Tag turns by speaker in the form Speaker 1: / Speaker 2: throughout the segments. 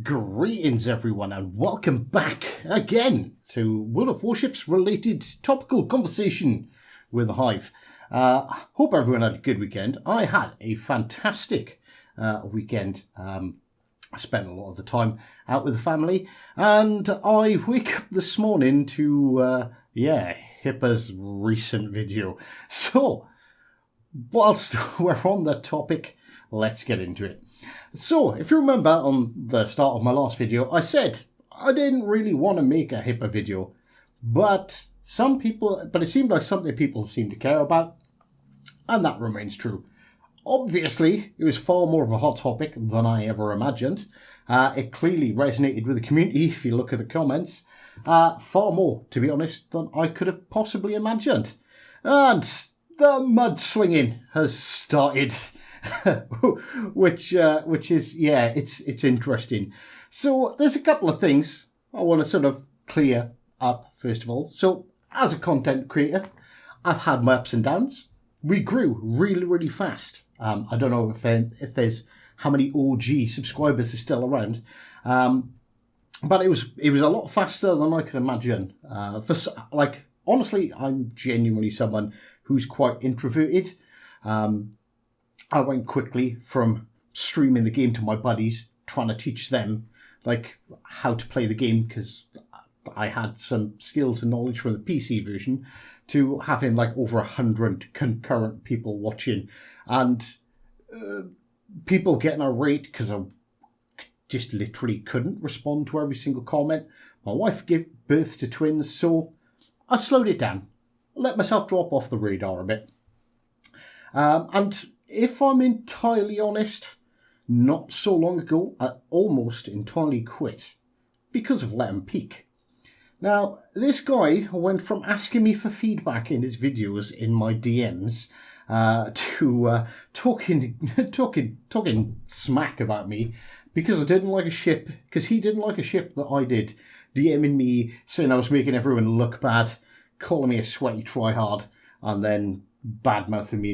Speaker 1: Greetings everyone and welcome back again to World of Warships related topical conversation with the Hive. Hope everyone had a good weekend. I had a fantastic weekend. I spent a lot of the time out with the family and I wake up this morning to Hipper's recent video. So whilst we're on the topic, let's get into it. So, if you remember on the start of my last video, I said I didn't really want to make a Hipper video, but it seemed like something people seem to care about, and that remains true. Obviously, it was far more of a hot topic than I ever imagined. It clearly resonated with the community, if you look at the comments. Far more, to be honest, than I could have possibly imagined. And the mudslinging has started. which is it's interesting. So there's a couple of things I want to sort of clear up first of all. So as a content creator, I've had my ups and downs. We grew really fast. I don't know if there's how many OG subscribers are still around, but it was a lot faster than I could imagine. Honestly, I'm genuinely someone who's quite introverted. I went quickly from streaming the game to my buddies, trying to teach them like how to play the game because I had some skills and knowledge from the PC version, to having like over 100 concurrent people watching and people getting irate because I just literally couldn't respond to every single comment. My wife gave birth to twins, so I slowed it down. I let myself drop off the radar a bit. And if I'm entirely honest, not so long ago, I almost entirely quit because of Let 'em Peak. Now, this guy went from asking me for feedback in his videos in my DMs to talking smack about me because he didn't like a ship that I did, DMing me saying I was making everyone look bad, calling me a sweaty tryhard, and then bad-mouthing me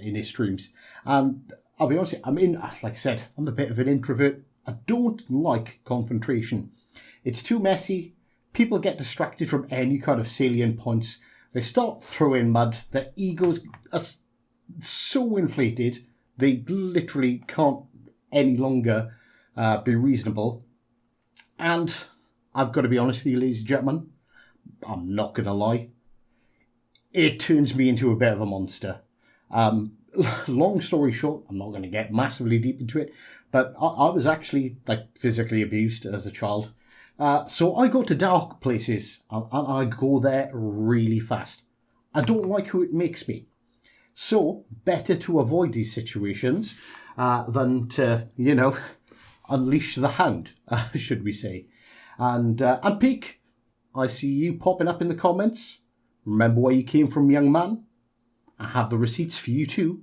Speaker 1: in his streams. And I'll be honest, like I said, I'm a bit of an introvert. I don't like confrontation. It's too messy. People get distracted from any kind of salient points. They start throwing mud. Their egos are so inflated, they literally can't any longer be reasonable. And I've got to be honest with you, ladies and gentlemen, I'm not going to lie. It turns me into a bit of a monster. Long story short, I'm not going to get massively deep into it, but I was actually physically abused as a child. So I go to dark places and I go there really fast. I don't like who it makes me. So better to avoid these situations than to, unleash the hound, should we say. And Peak, I see you popping up in the comments. Remember where you came from, young man? I have the receipts for you too.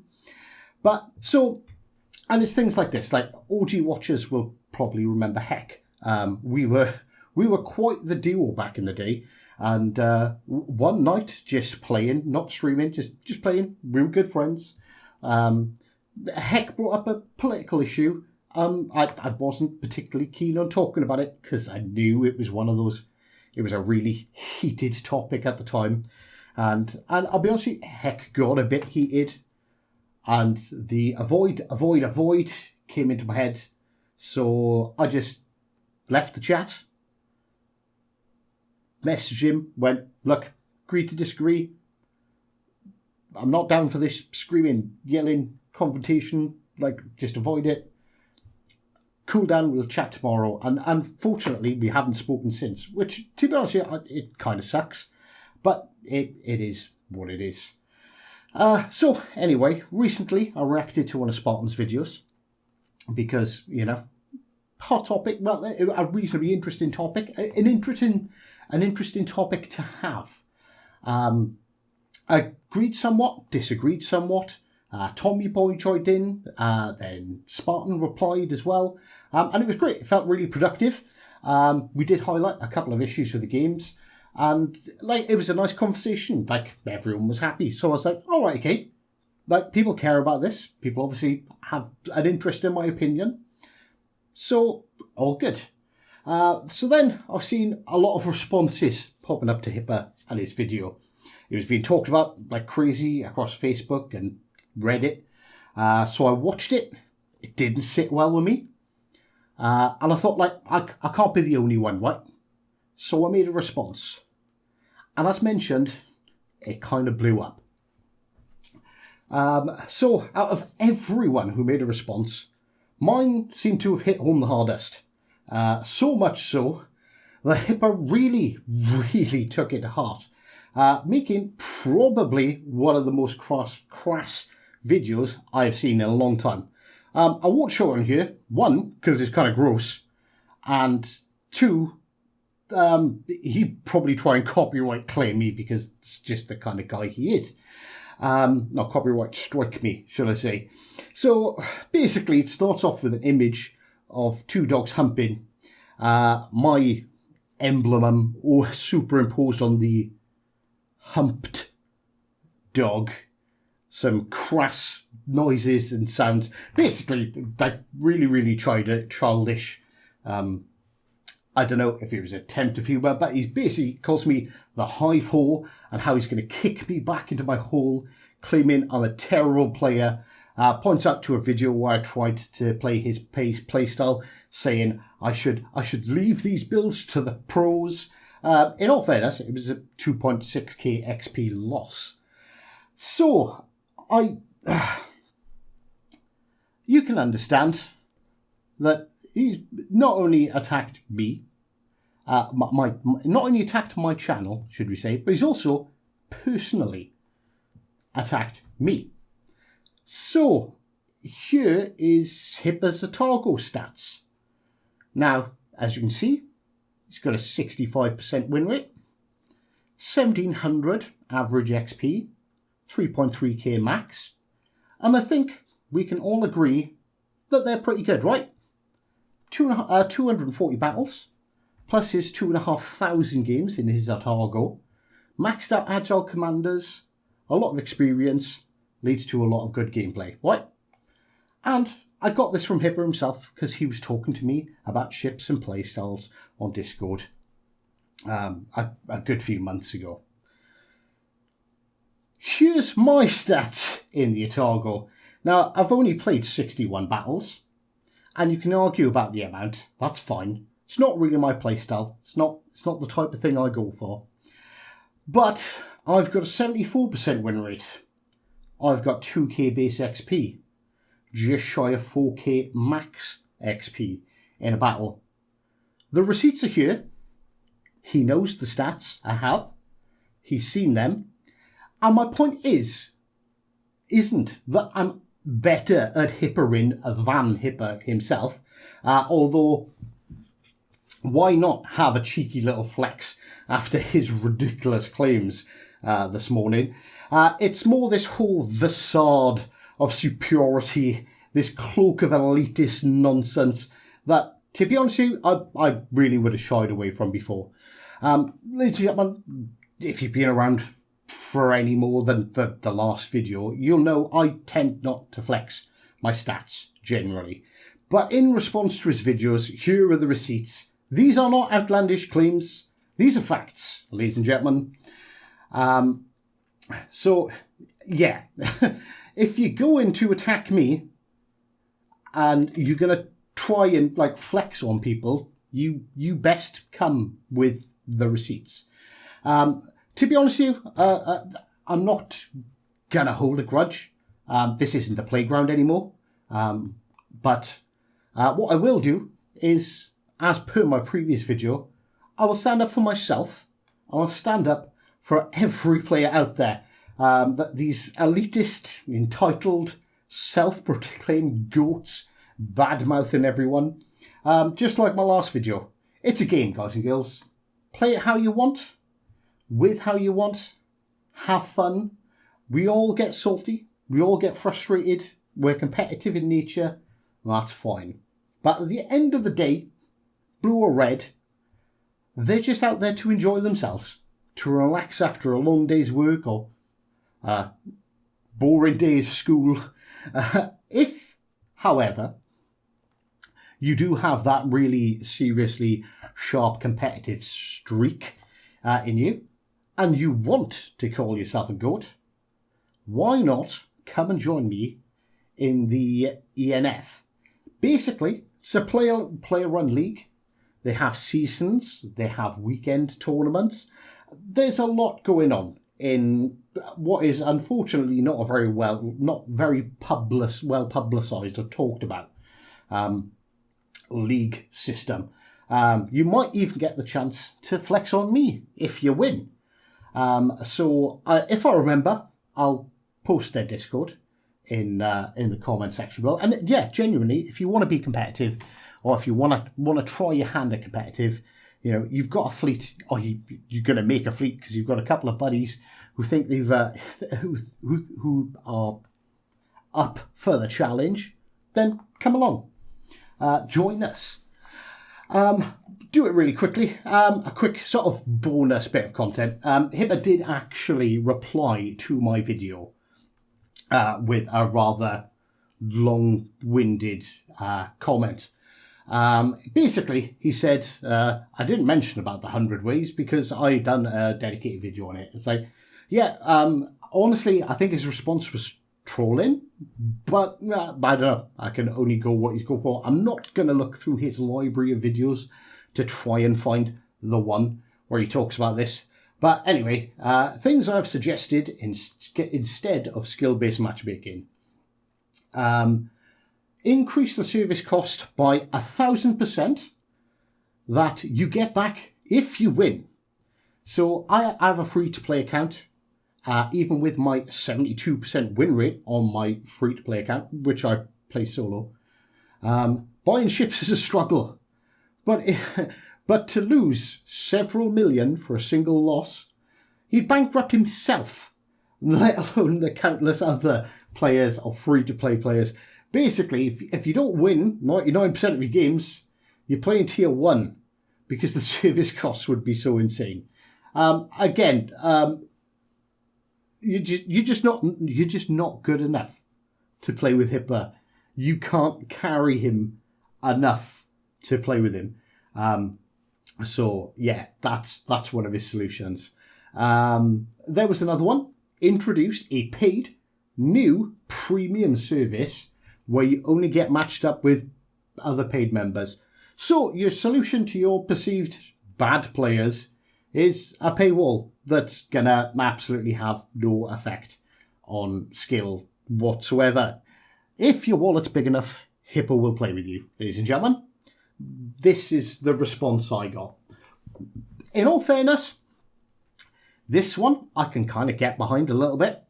Speaker 1: And it's things like this, like OG watchers will probably remember Heck. We were quite the duo back in the day. And one night, just playing, not streaming, just playing, we were good friends. Heck brought up a political issue. I wasn't particularly keen on talking about it because I knew it was one of those. It was a really heated topic at the time. And I'll be honest with you, Heck got a bit heated. And the avoid came into my head. So I just left the chat. Messaged him, went, look, agree to disagree. I'm not down for this screaming, yelling, confrontation. Just avoid it. Cool down, we'll chat tomorrow. And unfortunately, we haven't spoken since, which, to be honest, it kind of sucks. But it is what it is. So, anyway, recently I reacted to one of Spartan's videos because, hot topic, well, a reasonably interesting topic, an interesting topic to have. Agreed somewhat, disagreed somewhat. Tommy Boy joined in, then Spartan replied as well, and it was great. It felt really productive. We did highlight a couple of issues with the games, and it was a nice conversation. Everyone was happy, so I was like, all right, okay. People care about this. People obviously have an interest in my opinion. So, all good. So then I've seen a lot of responses popping up to Hipper and his video. It was being talked about like crazy across Facebook and Reddit. So I watched it. It didn't sit well with me. And I thought, like, I can't be the only one, right? So I made a response. And as mentioned, it kind of blew up. So out of everyone who made a response, mine seemed to have hit home the hardest. So much so, the Hipper really took it to heart, making probably one of the most crass videos I've seen in a long time. I won't show it on here. One, because it's kind of gross, and two, he'd probably try and copyright claim me because it's just the kind of guy he is. Not copyright strike me, should I say. So basically it starts off with an image of two dogs humping. My emblem superimposed on the humped dog. Some crass noises and sounds. Basically, like really childish. I don't know if it was an attempt of humour, but he's basically calls me the hive whore and how he's going to kick me back into my hole, claiming I'm a terrible player. Points out to a video where I tried to play his play style, saying I should leave these builds to the pros. In all fairness, it was a 2.6k XP loss. So, you can understand that he's not only attacked me, not only attacked my channel, should we say, but he's also personally attacked me. So, here is Hipper's HotToic stats. Now, as you can see, he's got a 65% win rate, 1700 average XP, 3.3k max, and I think we can all agree that they're pretty good, right? 240 battles, plus his 2,500 games in his HotToic, maxed out agile commanders, a lot of experience, leads to a lot of good gameplay, right? And I got this from Hipper himself because he was talking to me about ships and playstyles on Discord a good few months ago. Here's my stats in the HotToic. Now, I've only played 61 battles, and you can argue about the amount. That's fine. It's not really my playstyle. It's not the type of thing I go for. But I've got a 74% win rate. I've got 2k base XP, just shy of 4k max XP in a battle. The receipts are here. He knows the stats I have. He's seen them. And my point isn't that I'm better at hippering than Hipper himself, although why not have a cheeky little flex after his ridiculous claims this morning. It's more this whole facade of superiority, this cloak of elitist nonsense that, to be honest with you, I really would have shied away from before. Ladies and gentlemen, if you've been around for any more than the last video, you'll know I tend not to flex my stats generally. But in response to his videos, here are the receipts. These are not outlandish claims. These are facts, ladies and gentlemen. So, yeah, if you're going to attack me and you're going to try and like flex on people, you best come with the receipts. To be honest with you, I'm not going to hold a grudge. This isn't the playground anymore. But what I will do is, as per my previous video, I will stand up for myself. I'll stand up for every player out there. That these elitist, entitled, self-proclaimed goats bad-mouthing everyone. Just like my last video. It's a game, guys and girls. Play it how you want, with how you want, have fun. We all get salty. We all get frustrated. We're competitive in nature. That's fine. But at the end of the day, blue or red, they're just out there to enjoy themselves, to relax after a long day's work or boring day of school. If, however, you do have that really seriously sharp competitive streak in you, and you want to call yourself a GOAT, why not come and join me in the ENF? Basically, it's a player-run league. They have seasons, they have weekend tournaments. There's a lot going on in what is unfortunately not very well publicised or talked about league system. You might even get the chance to flex on me if you win. So if I remember, I'll post their Discord in the comment section below. And yeah, genuinely, if you want to be competitive, or if you want to try your hand at competitive, you know, you've got a fleet, or you're going to make a fleet because you've got a couple of buddies who think they've who are up for the challenge, then come along, join us. Do it really quickly. A quick sort of bonus bit of content. Hipper did actually reply to my video with a rather long-winded comment. Basically, he said, I didn't mention about the 100 ways because I done a dedicated video on it. It's like, yeah, honestly, I think his response was trolling, but I don't know. I can only go what he's going for. I'm not going to look through his library of videos to try and find the one where he talks about this. But anyway, things I've suggested instead of skill-based matchmaking. Increase the service cost by 1,000% that you get back if you win. So I have a free-to-play account, even with my 72% win rate on my free-to-play account, which I play solo. Buying ships is a struggle, but to lose several million for a single loss, he'd bankrupt himself, let alone the countless other players or free-to-play players. Basically, if you don't win 99% of your games, you're playing tier 1 because the service costs would be so insane. Again, you're just not good enough to play with Hipper. You can't carry him enough to play with him. So yeah, that's one of his solutions. There was another one. Introduced a paid new premium service where you only get matched up with other paid members. So your solution to your perceived bad players is a paywall that's gonna absolutely have no effect on skill whatsoever. If your wallet's big enough, Hippo will play with you. Ladies and gentlemen, this is the response I got. In all fairness, this one I can kind of get behind a little bit.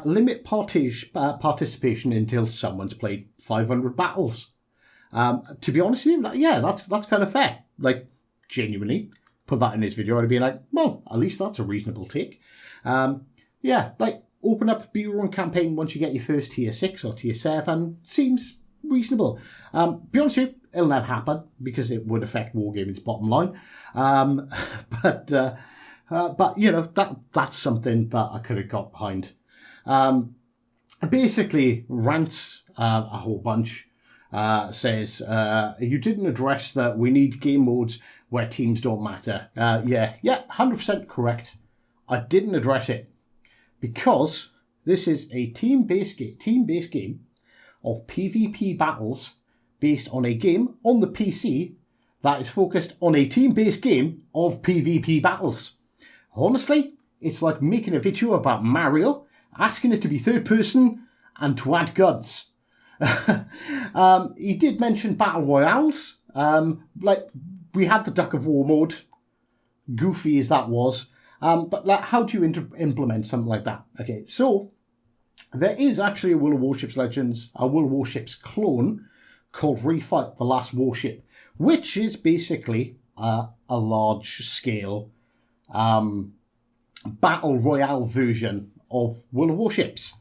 Speaker 1: Limit participation until someone's played 500 battles. To be honest with you, that's kind of fair. Like, genuinely, put that in his video, I'd be like, well, at least that's a reasonable take. Like, open up Be Your Own campaign once you get your first tier 6 or tier 7 seems reasonable. Be honest with you, it'll never happen because it would affect Wargaming's bottom line. But you know, that's something that I could have got behind. Basically basically a whole bunch. Says, you didn't address that we need game modes where teams don't matter. 100% correct. I didn't address it because this is a team-based game of PvP battles based on a game on the PC that is focused on a team-based game of PvP battles. Honestly, it's like making a video about Mario, asking it to be third person and to add guns. He did mention battle royales. Like, we had the Duck of War mode, goofy as that was. But like, how do you implement something like that? Okay, so there is actually a World of Warships Legends, a World of Warships clone called Refight the Last Warship, which is basically a large-scale battle royale version of World of Warships.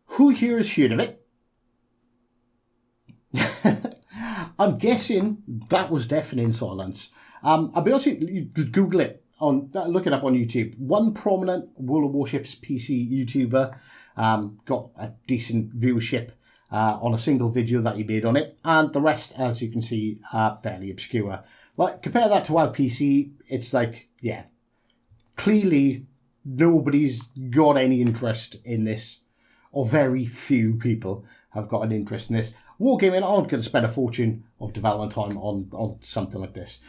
Speaker 1: Who here has heard of it? I'm guessing that was deafening silence. I'll be honest with you, Google it, look it up on YouTube. One prominent World of Warships PC YouTuber got a decent viewership. on a single video that he made on it, and the rest, as you can see, are fairly obscure. Like, compare that to our PC, it's like, yeah, clearly nobody's got any interest in this, or very few people have got an interest in this. Wargaming aren't going to spend a fortune of development time on something like this.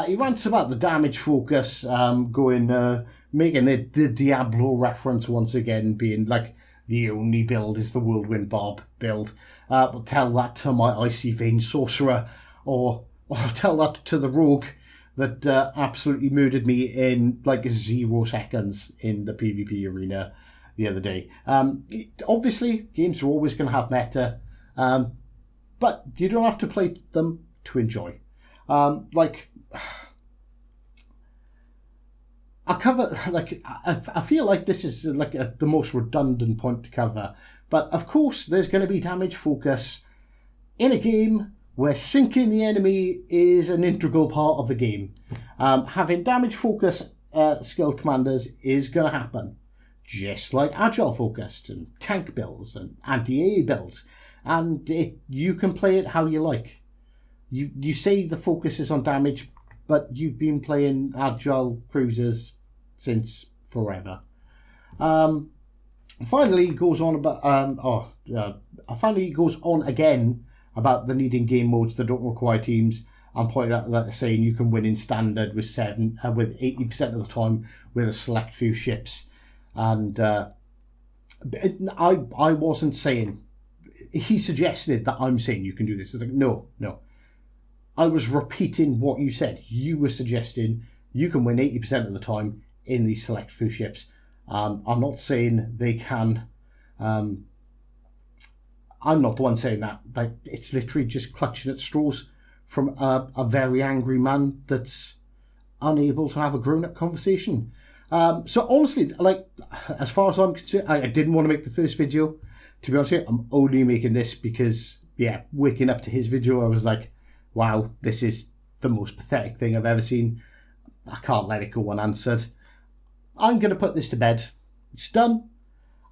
Speaker 1: He rants about the damage focus, making the Diablo reference once again, being like, the only build is the Whirlwind Bob build. But tell that to my Icy Vein Sorcerer, or tell that to the Rogue that absolutely murdered me in like 0 seconds in the PvP arena the other day. Obviously, games are always going to have meta, but you don't have to play them to enjoy. I feel like this is like the most redundant point to cover, but of course there's going to be damage focus in a game where sinking the enemy is an integral part of the game. Having damage focus skilled commanders is going to happen, just like agile focused and tank builds and anti-AA builds, and you can play it how you like. You say the focus is on damage, but you've been playing agile cruisers since forever. Finally, he goes on again about the needing game modes that don't require teams, and pointed out that they're saying you can win in standard with 80% of the time with a select few ships. And I wasn't saying. He suggested that I'm saying you can do this. It's like, no. I was repeating what you said. You were suggesting you can win 80% of the time in these select few ships. I'm not saying they can. I'm not the one saying that. Like, it's literally just clutching at straws from a very angry man that's unable to have a grown-up conversation. So honestly, like, as far as I'm concerned, I didn't want to make the first video. To be honest with you, I'm only making this because, yeah, waking up to his video, I was like, wow, this is the most pathetic thing I've ever seen. I can't let it go unanswered. I'm going to put this to bed. It's done.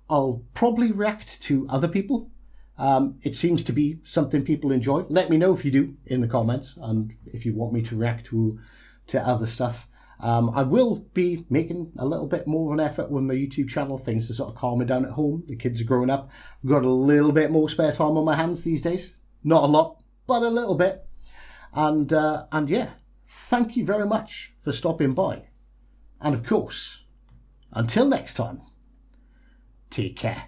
Speaker 1: I'll probably react to other people. It seems to be something people enjoy. Let me know if you do in the comments, and if you want me to react to other stuff. I will be making a little bit more of an effort with my YouTube channel, things to sort of calm me down at home. The kids are growing up. I've got a little bit more spare time on my hands these days. Not a lot, but a little bit. And yeah, thank you very much for stopping by. And of course, until next time, take care.